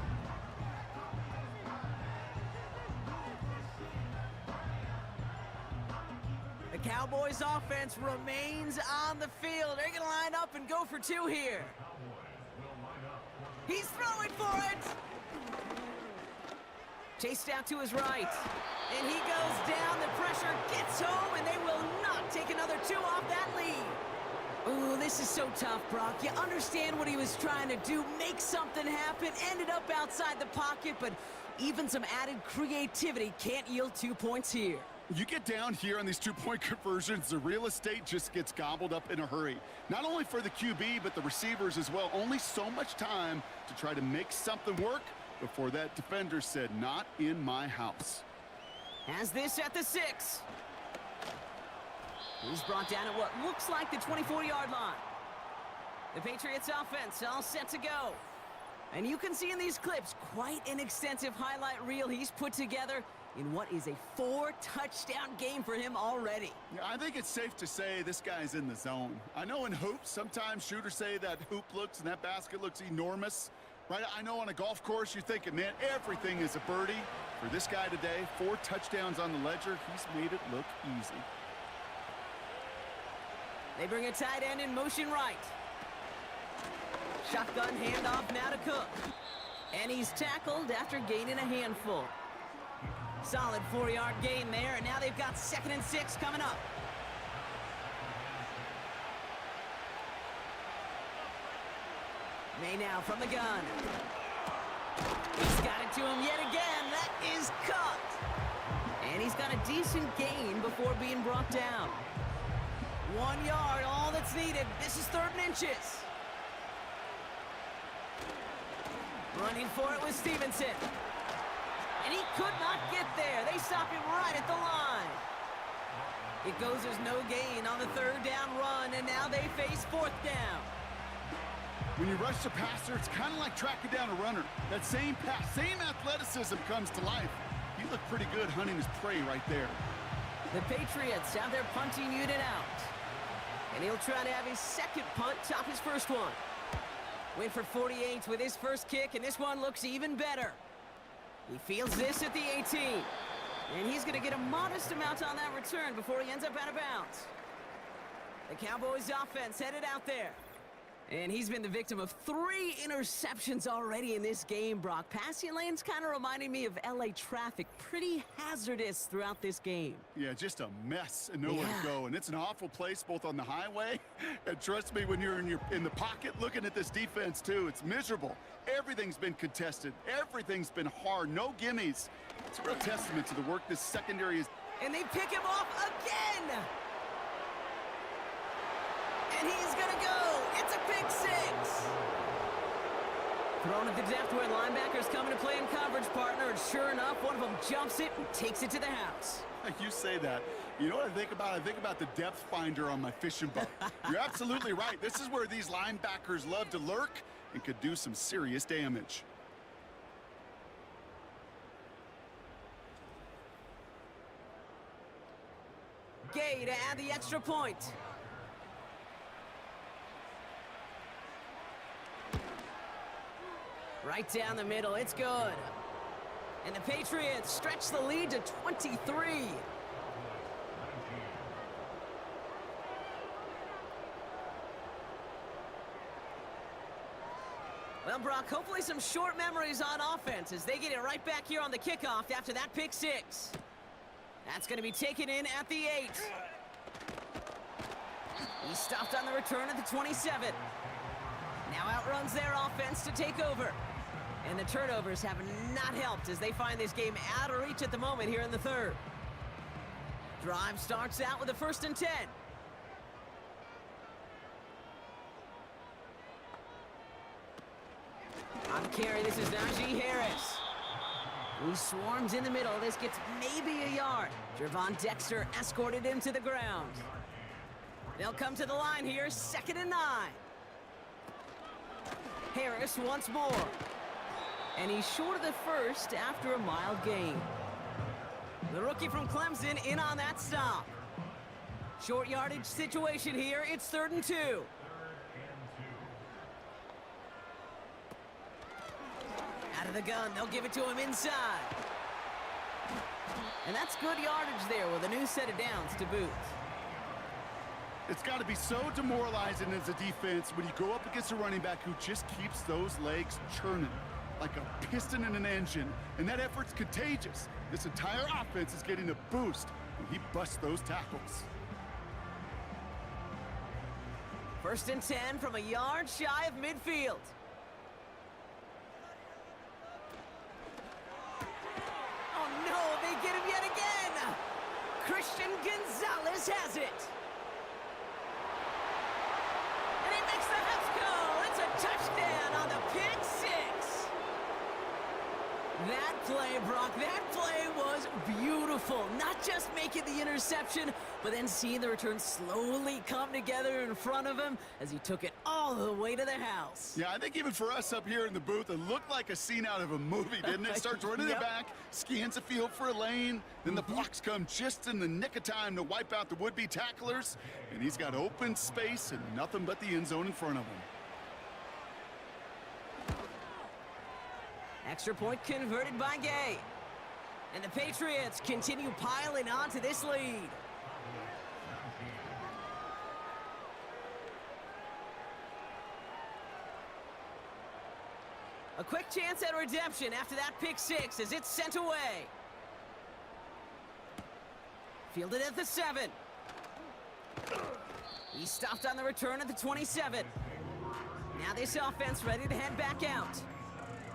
The Cowboys offense remains on the field. They're going to line up and go for two here. He's throwing for it. Chased out to his right. And he goes down. The pressure gets home, and they will not take another two off that lead. Ooh, this is so tough, Brock. You understand what he was trying to do, make something happen, ended up outside the pocket, but even some added creativity can't yield 2 points here. You get down here on these two-point conversions, the real estate just gets gobbled up in a hurry. Not only for the QB, but the receivers as well. Only so much time to try to make something work before that defender said, "Not in my house." Has this at the 6. He's brought down at what looks like the 24-yard line. The Patriots offense all set to go. And you can see in these clips quite an extensive highlight reel he's put together in what is a 4-touchdown game for him already. Yeah, I think it's safe to say this guy's in the zone. I know in hoops, sometimes shooters say that hoop looks and that basket looks enormous. Right? I know on a golf course you're thinking, man, everything is a birdie. For this guy today, 4 touchdowns on the ledger, he's made it look easy. They bring a tight end in motion right. Shotgun handoff now to Cook. And he's tackled after gaining a handful. Solid 4-yard gain there, and now they've got 2nd and 6 coming up. May now from the gun. He's got it to him yet again. That is caught. And he's got a decent gain before being brought down. 1 yard, all that's needed. This is 3rd and inches. Running for it was Stevenson. And he could not get there. They stop him right at the line. It goes as no gain on the 3rd down run, and now they face 4th down. When you rush the passer, it's kind of like tracking down a runner. That same pass, same athleticism comes to life. He looked pretty good hunting his prey right there. The Patriots have their punting unit out. And he'll try to have his 2nd punt top his 1st one. Went for 48 with his 1st kick, and this one looks even better. He fields this at the 18. And he's going to get a modest amount on that return before he ends up out of bounds. The Cowboys offense headed out there. And he's been the victim of 3 interceptions already in this game, Brock. Passing lanes kind of reminding me of LA traffic. Pretty hazardous throughout this game. Yeah, just a mess and nowhere to go. And it's an awful place both on the highway. And trust me, when you're in the pocket looking at this defense too, it's miserable. Everything's been contested. Everything's been hard. No gimmies. It's a real testament to the work this secondary is. And they pick him off again. And he's going to go. It's a pick 6. Thrown at the depth where linebackers coming to play in coverage, partner. And sure enough, one of them jumps it and takes it to the house. You say that. You know what I think about? I think about the depth finder on my fishing boat. You're absolutely right. This is where these linebackers love to lurk and could do some serious damage. Gay to add the extra point. Right down the middle, it's good. And the Patriots stretch the lead to 23. Well, Brock, hopefully some short memories on offense as they get it right back here on the kickoff after that pick 6. That's going to be taken in at the 8. He's stopped on the return at the 27. Now outruns their offense to take over. And the turnovers have not helped as they find this game out of reach at the moment here in the 3rd. Drive starts out with a 1st and 10. On the carry, this is Najee Harris. He swarms in the middle. This gets maybe a yard. Javon Dexter escorted him to the ground. They'll come to the line here, 2nd and 9. Harris once more. And he's short of the 1st after a mild gain. The rookie from Clemson in on that stop. Short yardage situation here. It's 3rd and 2. Out of the gun, they'll give it to him inside. And that's good yardage there with a new set of downs to boot. It's got to be so demoralizing as a defense when you go up against a running back who just keeps those legs churning like a piston in an engine, and that effort's contagious. This entire offense is getting a boost when he busts those tackles. 1st and 10 from a yard shy of midfield. Oh no, they get him yet again! Christian Gonzalez has it. And he makes the house go. It's a touchdown on the pick six. That play, Brock, that play was beautiful. Not just making the interception, but then seeing the return slowly come together in front of him as he took it all the way to the house. Yeah, I think even for us up here in the booth, it looked like a scene out of a movie, didn't it? Starts running it back, scans the field for a lane, then the blocks come just in the nick of time to wipe out the would-be tacklers, and he's got open space and nothing but the end zone in front of him. Extra point converted by Gay. And the Patriots continue piling onto this lead. A quick chance at redemption after that pick six as it's sent away. Fielded at the 7. He stopped on the return at the 27. Now this offense ready to head back out.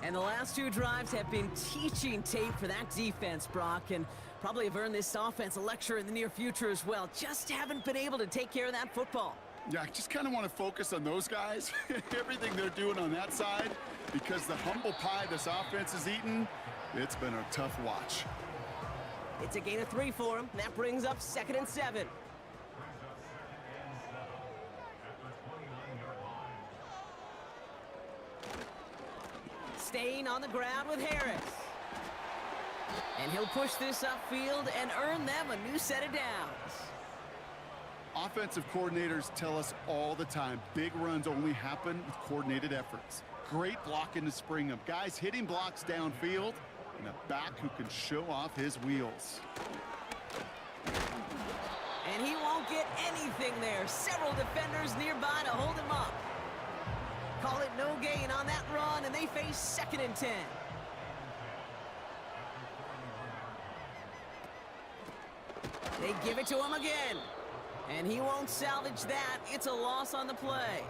And the last 2 drives have been teaching tape for that defense, Brock, and probably have earned this offense a lecture in the near future as well. Just haven't been able to take care of that football. Yeah, I just kind of want to focus on those guys, everything they're doing on that side, because the humble pie this offense is eating, it's been a tough watch. It's a gain of 3 for him. That brings up 2nd and 7. Staying on the ground with Harris. And he'll push this upfield and earn them a new set of downs. Offensive coordinators tell us all the time, big runs only happen with coordinated efforts. Great blocking to spring them. Guys hitting blocks downfield, and a back who can show off his wheels. And he won't get anything there. Several defenders nearby to hold him up. Call it no gain on that run, and they face 2nd and 10. They give it to him again. And he won't salvage that. It's a loss on the play.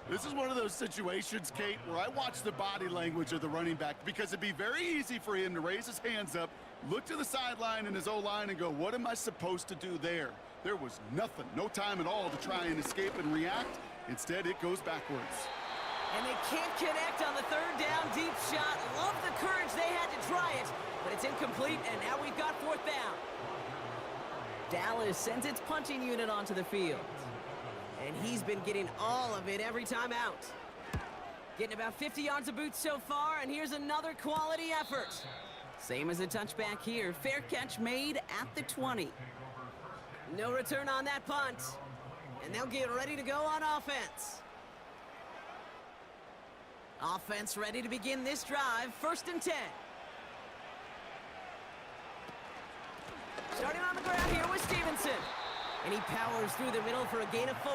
This is one of those situations, Kate, where I watch the body language of the running back because it'd be very easy for him to raise his hands up, look to the sideline and his O-line and go, what am I supposed to do there? There was nothing, no time at all to try and escape and react. Instead, it goes backwards. And they can't connect on the 3rd down deep shot. Love the courage they had to try it, but it's incomplete, and now we've got 4th down. Dallas sends its punching unit onto the field. And he's been getting all of it every time out. Getting about 50 yards of boots so far, and here's another quality effort. Same as a touchback here. Fair catch made at the 20. No return on that punt. And they'll get ready to go on offense. Offense ready to begin this drive. 1st and 10. Starting on the ground here with Stevenson. And he powers through the middle for a gain of 4.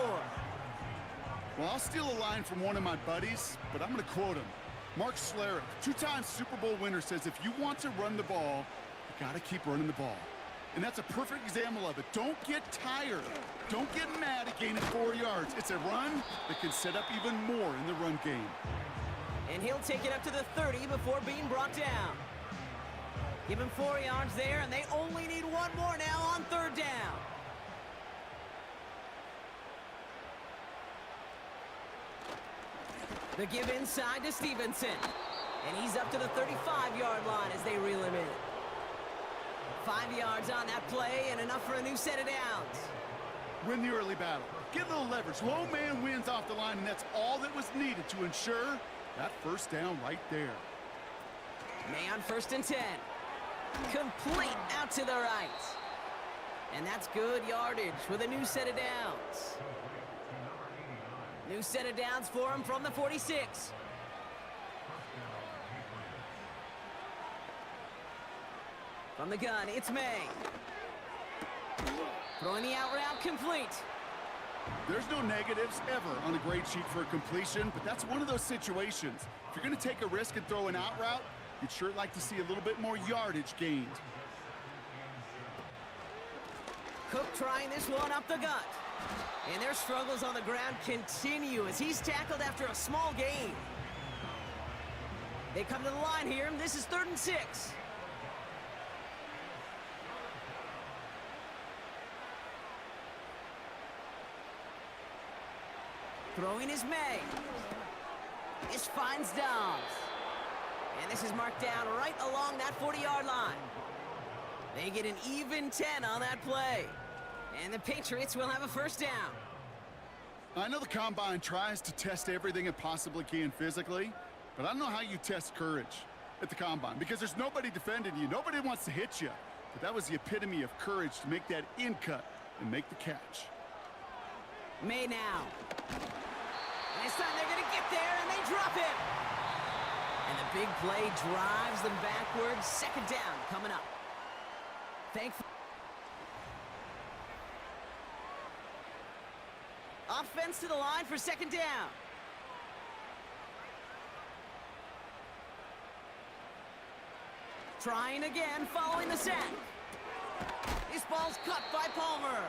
Well, I'll steal a line from one of my buddies, but I'm going to quote him. Mark Schlereth, 2-time Super Bowl winner, says if you want to run the ball, you got to keep running the ball. And that's a perfect example of it. Don't get tired. Don't get mad at gaining 4 yards. It's a run that can set up even more in the run game. And he'll take it up to the 30 before being brought down. Give him 4 yards there, and they only need 1 more now on 3rd down. The give inside to Stevenson. And he's up to the 35-yard line as they reel him in. 5 yards on that play and enough for a new set of downs. Win the early battle. Get a little leverage. Low man wins off the line, and that's all that was needed to ensure that 1st down right there. May on 1st and 10. Complete out to the right. And that's good yardage with a new set of downs. New set of downs for him from the 46. From the gun, it's May. Throwing the out route complete. There's no negatives ever on a grade sheet for a completion, but that's one of those situations. If you're going to take a risk and throw an out route, you'd sure like to see a little bit more yardage gained. Cook trying this one up the gut. And their struggles on the ground continue as he's tackled after a small gain. They come to the line here, and this is 3rd and 6. Throwing is May. This finds Dobbs. And this is marked down right along that 40-yard line. They get an even 10 on that play. And the Patriots will have a first down. I know the Combine tries to test everything it possibly can physically, but I don't know how you test courage at the Combine because there's nobody defending you. Nobody wants to hit you. But that was the epitome of courage to make that in cut and make the catch. May now. And this time they're going to get there, and they drop it. And the big play drives them backwards. 2nd down coming up. Thankfully. Offense to the line for 2nd down. Trying again following the sack. This ball's cut by Palmer.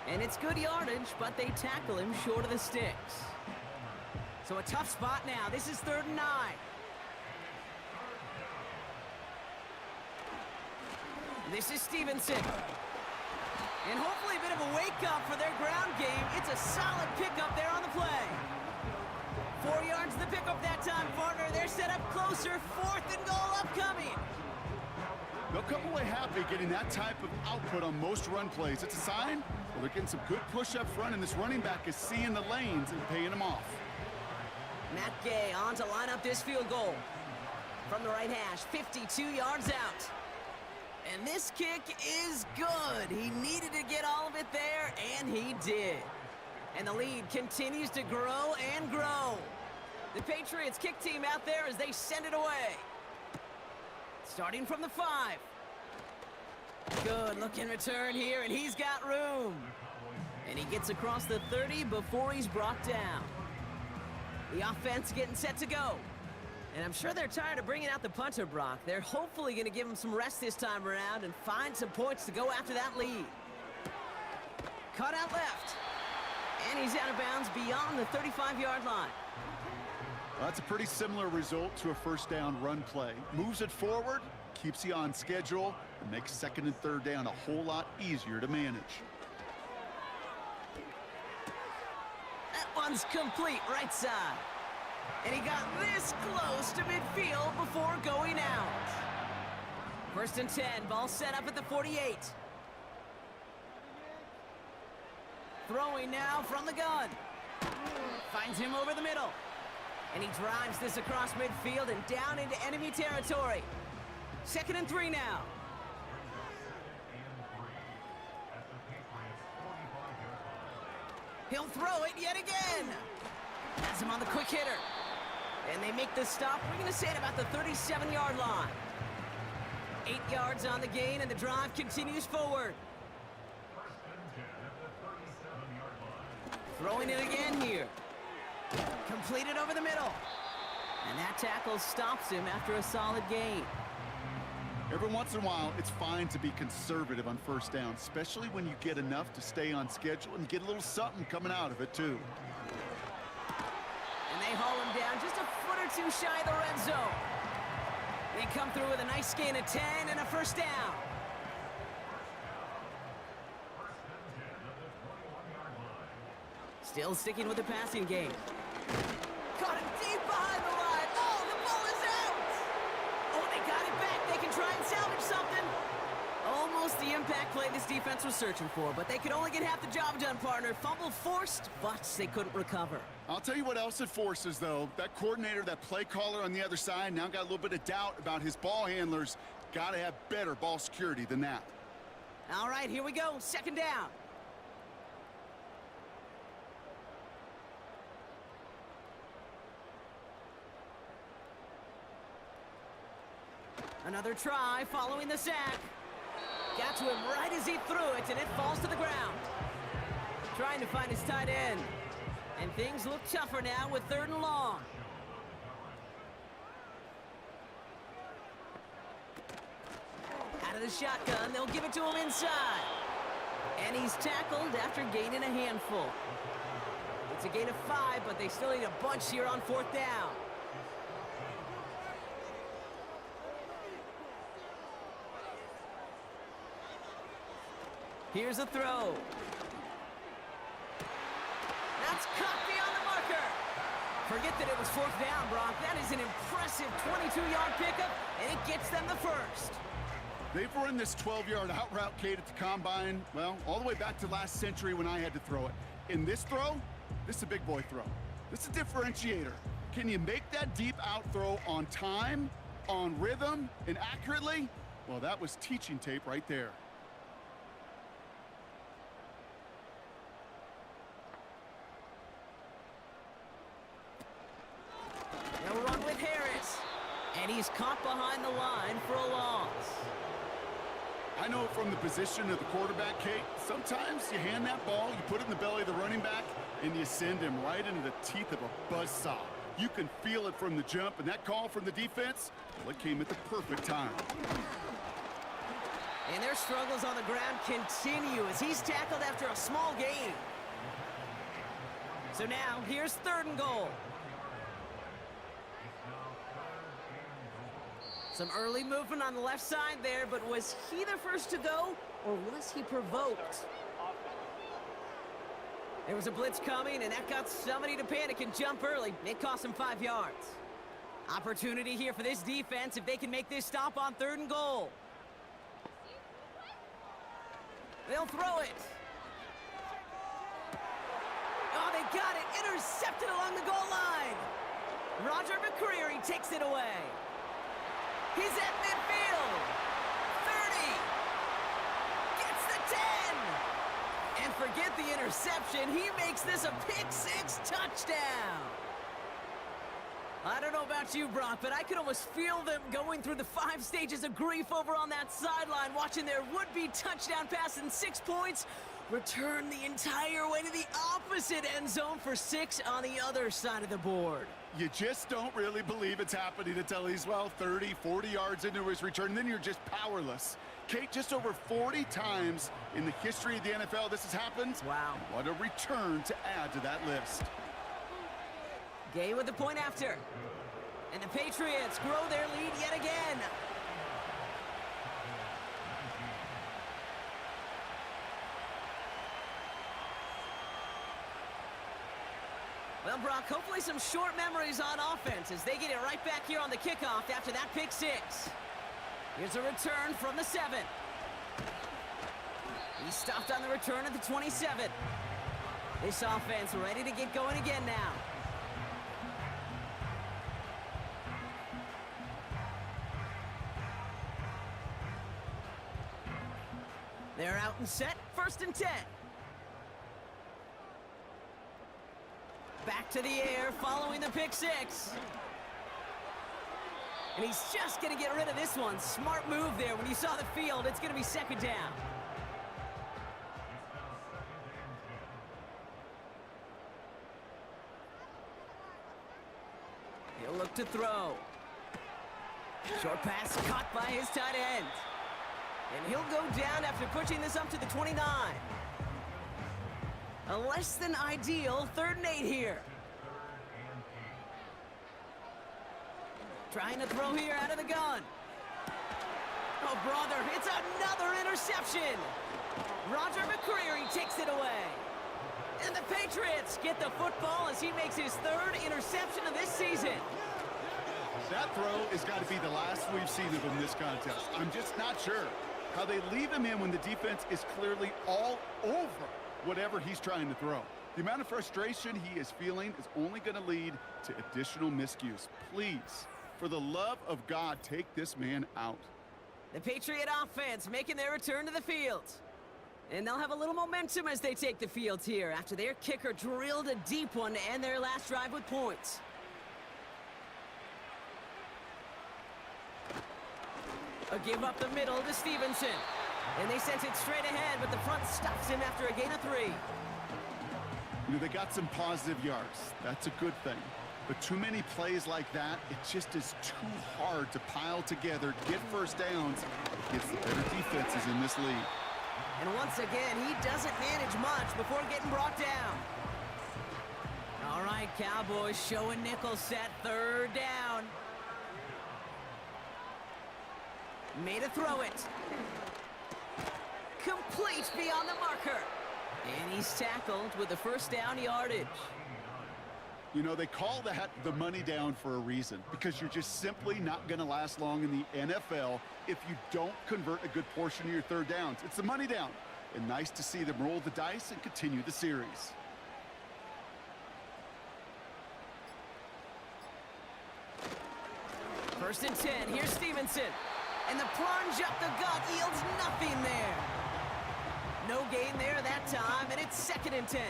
And it's good yardage, but they tackle him short of the sticks. So a tough spot now. This is 3rd and 9. This is Stevenson. And hopefully a bit of a wake-up for their ground game. It's a solid pickup there on the play. 4 yards to the pickup that time, partner. They're set up closer. 4th and goal upcoming. They'll come away happy getting that type of output on most run plays. It's a sign well, they're getting some good push up front, and this running back is seeing the lanes and paying them off. Matt Gay on to line up this field goal. From the right hash, 52 yards out. And this kick is good. He needed to get all of it there, and he did. And the lead continues to grow and grow. The Patriots kick team out there as they send it away. Starting from the 5. Good looking return here, and he's got room. And he gets across the 30 before he's brought down. The offense getting set to go. And I'm sure they're tired of bringing out the punter, Brock. They're hopefully going to give him some rest this time around and find some points to go after that lead. Cut out left. And he's out of bounds beyond the 35-yard line. Well, that's a pretty similar result to a first down run play. Moves it forward, keeps you on schedule, and makes 2nd and 3rd down a whole lot easier to manage. That one's complete right side. And he got this close to midfield before going out. 1st and 10, ball set up at the 48. Throwing now from the gun. Finds him over the middle. And he drives this across midfield and down into enemy territory. 2nd and 3 now. He'll throw it yet again. Has him on the quick hitter. And they make the stop. We're going to say at about the 37-yard line. 8 yards on the gain, and the drive continues forward. Throwing it again here. Completed over the middle. And that tackle stops him after a solid gain. Every once in a while, it's fine to be conservative on first down, especially when you get enough to stay on schedule and get a little something coming out of it, too. And they haul him down just a foot or two shy of the red zone. They come through with a nice gain of 10 and a first down. Still sticking with the passing game. Caught him deep behind the line. Oh, the ball is out! Oh, they got it back. They can try and salvage something. Almost the impact play this defense was searching for, but they could only get half the job done, partner. Fumble forced, but they couldn't recover. I'll tell you what else it forces, though. That coordinator, that play caller on the other side, now got a little bit of doubt about his ball handlers. Got to have better ball security than that. All right, here we go. 2nd down. Another try following the sack. Got to him right as he threw it, and it falls to the ground. Trying to find his tight end. And things look tougher now with 3rd and long. Out of the shotgun, they'll give it to him inside. And he's tackled after gaining a handful. It's a gain of 5, but they still need a bunch here on 4th down. Here's a throw. That's caught beyond the marker. Forget that it was 4th down, Brock. That is an impressive 22-yard pickup, and it gets them the first. They've run this 12-yard out route, Kate, at the combine, well, all the way back to last century when I had to throw it. In this throw, this is a big boy throw. This is a differentiator. Can you make that deep out throw on time, on rhythm, and accurately? Well, that was teaching tape right there. They'll run with Harris. And he's caught behind the line for a loss. I know from the position of the quarterback, Kate, sometimes you hand that ball, you put it in the belly of the running back, and you send him right into the teeth of a buzzsaw. You can feel it from the jump, and that call from the defense, well, it came at the perfect time. And their struggles on the ground continue as he's tackled after a small gain. So now, here's 3rd and goal. Some early movement on the left side there, but was he the first to go, or was he provoked? There was a blitz coming, and that got somebody to panic and jump early. It cost him 5 yards. Opportunity here for this defense if they can make this stop on 3rd and goal. They'll throw it. Oh, they got it. Intercepted along the goal line. Roger McCreary takes it away. He's at midfield. 30. Gets the 10. And forget the interception. He makes this a pick-6 touchdown. I don't know about you, Brock, but I could almost feel them going through the 5 stages of grief over on that sideline, watching their would-be touchdown pass in 6 points return the entire way to the opposite end zone for 6 on the other side of the board. You just don't really believe it's happening until he's, well, 30, 40 yards into his return, and then you're just powerless. Kate, just over 40 times in the history of the NFL this has happened. Wow. What a return to add to that list. Gay with the point after. And the Patriots grow their lead yet again. Well, Brock, hopefully some short memories on offense as they get it right back here on the kickoff after that pick-6. Here's a return from the 7. He stopped on the return at the 27. This offense ready to get going again now. They're out and set, 1st and 10. Back to the air following the pick-6. And he's just going to get rid of this one. Smart move there. When you saw the field, it's going to be 2nd down. He'll look to throw. Short pass caught by his tight end. And he'll go down after pushing this up to the 29. A less than ideal 3rd and 8 here. Trying to throw here out of the gun. Oh, brother, it's another interception. Roger McCreary takes it away. And the Patriots get the football as he makes his 3rd interception of this season. That throw has got to be the last we've seen of him this contest. I'm just not sure how they leave him in when the defense is clearly all over whatever he's trying to throw. The amount of frustration he is feeling is only going to lead to additional miscues. Please, for the love of God, take this man out. The Patriot offense making their return to the field. And they'll have a little momentum as they take the field here after their kicker drilled a deep one to end their last drive with points. A give up the middle to Stevenson. And they sent it straight ahead, but the front stops him after a gain of 3. You know, they got some positive yards. That's a good thing. But too many plays like that, it just is too hard to pile together, get first downs against the better defenses in this league. And once again, he doesn't manage much before getting brought down. All right, Cowboys showing nickel set, 3rd down. Made a throw it. Complete beyond the marker. And he's tackled with the 1st down yardage. You know, they call that the money down for a reason, because you're just simply not going to last long in the NFL if you don't convert a good portion of your 3rd downs. It's the money down. And nice to see them roll the dice and continue the series. First and 10, here's Stevenson. And the plunge up the gut yields nothing there. No gain there that time, and it's 2nd and 10.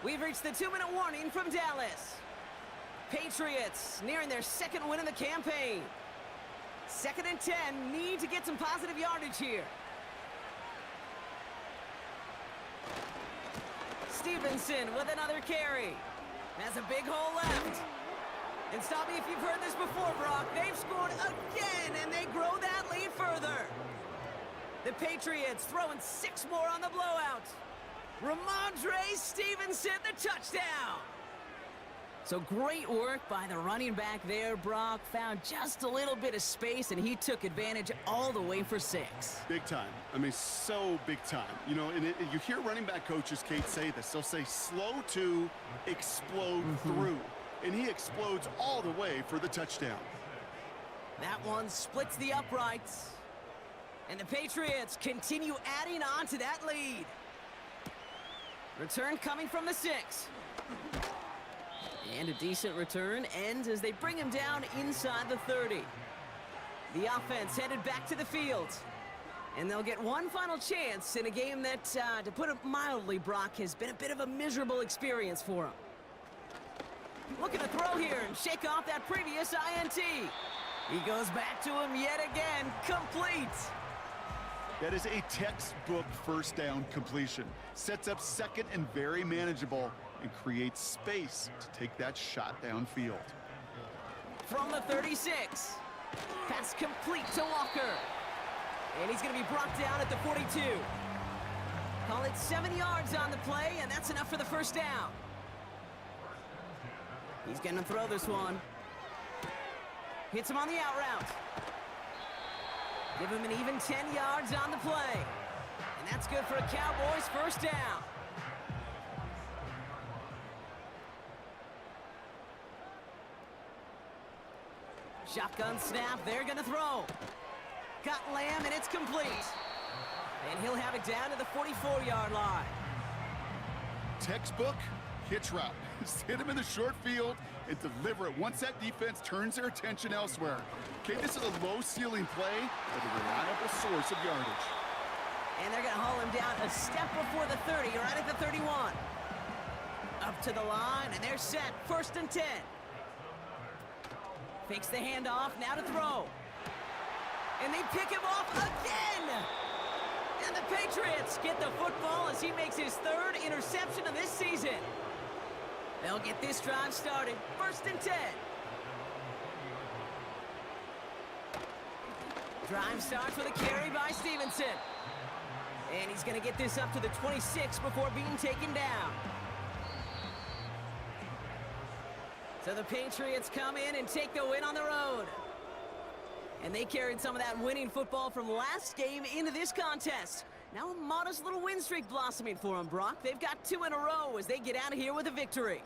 We've reached the 2-minute warning from Dallas. Patriots nearing their 2nd win in the campaign. 2nd and 10, need to get some positive yardage here. Stevenson with another carry. Has a big hole left. And stop me if you've heard this before, Brock. They've scored again, and they grow that lead further. The Patriots throwing 6 more on the blowout. Ramondre Stevenson, the touchdown. So great work by the running back there, Brock. Found just a little bit of space, and he took advantage all the way for 6. Big time. I mean, so big time. You know, and you hear running back coaches, Kate, say this. They'll say slow to explode through. And he explodes all the way for the touchdown. That one splits the uprights. And the Patriots continue adding on to that lead. Return coming from the 6. And a decent return ends as they bring him down inside the 30. The offense headed back to the field. And they'll get one final chance in a game that, to put it mildly, Brock, has been a bit of a miserable experience for him. Looking to throw here and shake off that previous INT. He goes back to him yet again, complete. That is a textbook 1st down completion. Sets up 2nd and very manageable, and creates space to take that shot downfield. From the 36. Pass complete to Walker. And he's going to be brought down at the 42. Call it 7 yards on the play, and that's enough for the 1st down. He's going to throw this one. Hits him on the out route. Give him an even 10 yards on the play. And that's good for a Cowboys 1st down. Shotgun snap, they're gonna throw. Got Lamb, and it's complete. And he'll have it down to the 44-yard line. Textbook hitch route. Just hit him in the short field and deliver it once that defense turns their attention elsewhere. Okay, this is a low-ceiling play, but a reliable source of yardage. And they're gonna haul him down a step before the 30, right at the 31. Up to the line, and they're set. 1st and 10. Fakes the handoff, now to throw. And they pick him off again! And the Patriots get the football as he makes his 3rd interception of this season. They'll get this drive started. 1st and 10. Drive starts with a carry by Stevenson. And he's going to get this up to the 26 before being taken down. So the Patriots come in and take the win on the road. And they carried some of that winning football from last game into this contest. Now a modest little win streak blossoming for them, Brock. They've got 2 in a row as they get out of here with a victory.